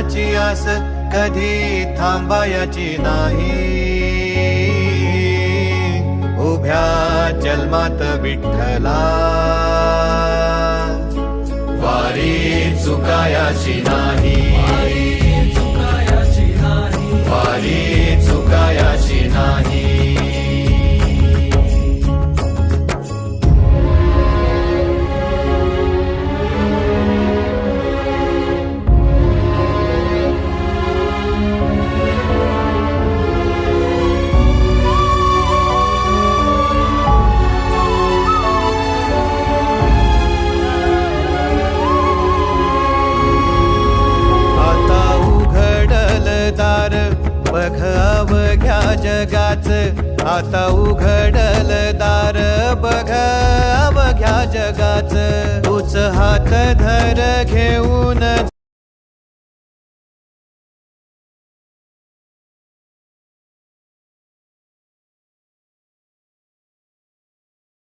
देवाची आस कधी थांबायची नाही. उभ्या जन्मात विठ्ठला वारी चुकायाची नाही. वारी चुकायाची नाही. बघ अवघ्या जगाच, आता उघडल दार बघ अवघ्या जगाच. तूच हात धर घेऊन